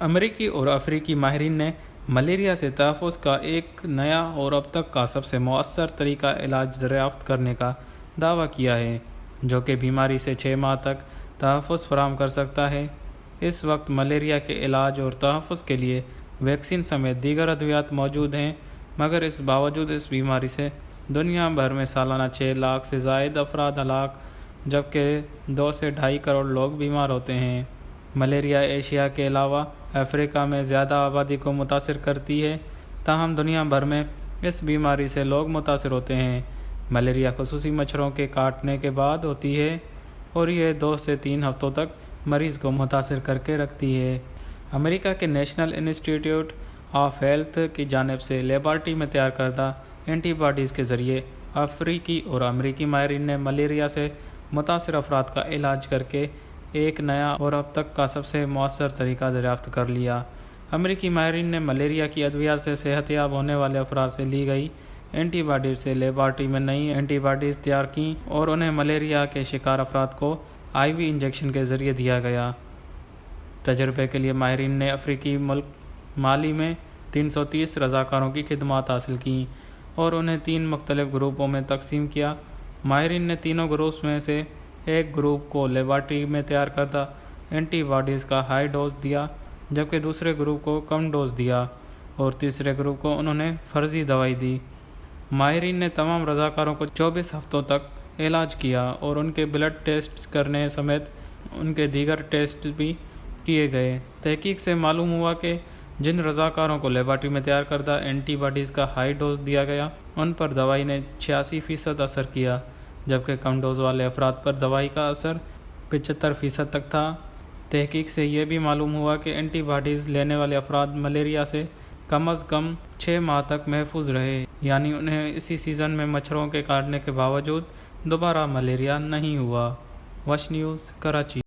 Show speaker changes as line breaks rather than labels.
امریکی اور افریقی ماہرین نے ملیریا سے تحفظ کا ایک نیا اور اب تک کا سب سے مؤثر طریقہ علاج دریافت کرنے کا دعویٰ کیا ہے، جو کہ بیماری سے 6 ماہ تک تحفظ فراہم کر سکتا ہے۔ اس وقت ملیریا کے علاج اور تحفظ کے لیے ویکسین سمیت دیگر ادویات موجود ہیں، مگر اس باوجود اس بیماری سے دنیا بھر میں سالانہ 6 لاکھ سے زائد افراد ہلاک، جبکہ 2 سے 2.5 کروڑ لوگ بیمار ہوتے ہیں۔ ملیریا ایشیا کے علاوہ افریقہ میں زیادہ آبادی کو متاثر کرتی ہے، تاہم دنیا بھر میں اس بیماری سے لوگ متاثر ہوتے ہیں۔ ملیریا خصوصی مچھروں کے کاٹنے کے بعد ہوتی ہے اور یہ 2 سے 3 ہفتوں تک مریض کو متاثر کر کے رکھتی ہے۔ امریکہ کے نیشنل انسٹی ٹیوٹ آف ہیلتھ کی جانب سے لیبارٹری میں تیار کردہ اینٹی باڈیز کے ذریعے افریقی اور امریکی ماہرین نے ملیریا سے متاثر افراد کا علاج کر کے ایک نیا اور اب تک کا سب سے مؤثر طریقہ دریافت کر لیا۔ امریکی ماہرین نے ملیریا کی ادویات سے صحت یاب ہونے والے افراد سے لی گئی اینٹی باڈیز سے لیبارٹری میں نئی اینٹی باڈیز تیار کیں اور انہیں ملیریا کے شکار افراد کو IV انجیکشن کے ذریعے دیا گیا۔ تجربے کے لیے ماہرین نے افریقی ملک مالی میں 330 رضاکاروں کی خدمات حاصل کیں اور انہیں 3 مختلف گروپوں میں تقسیم کیا۔ ماہرین نے تینوں گروپس میں سے ایک گروپ کو لیبارٹری میں تیار کردہ اینٹی باڈیز کا ہائی ڈوز دیا، جبکہ دوسرے گروپ کو کم ڈوز دیا اور تیسرے گروپ کو انہوں نے فرضی دوائی دی۔ ماہرین نے تمام رضاکاروں کو 24 ہفتوں تک علاج کیا اور ان کے بلڈ ٹیسٹ کرنے سمیت ان کے دیگر ٹیسٹ بھی کیے گئے۔ تحقیق سے معلوم ہوا کہ جن رضاکاروں کو لیبارٹری میں تیار کردہ اینٹی باڈیز کا ہائی ڈوز دیا گیا، ان پر دوائی نے 86% اثر کیا، جبکہ کم ڈوز والے افراد پر دوائی کا اثر 75% تک تھا۔ تحقیق سے یہ بھی معلوم ہوا کہ اینٹی باڈیز لینے والے افراد ملیریا سے کم از کم 6 ماہ تک محفوظ رہے، یعنی انہیں اسی سیزن میں مچھروں کے کاٹنے کے باوجود دوبارہ ملیریا نہیں ہوا۔ وش نیوز، کراچی۔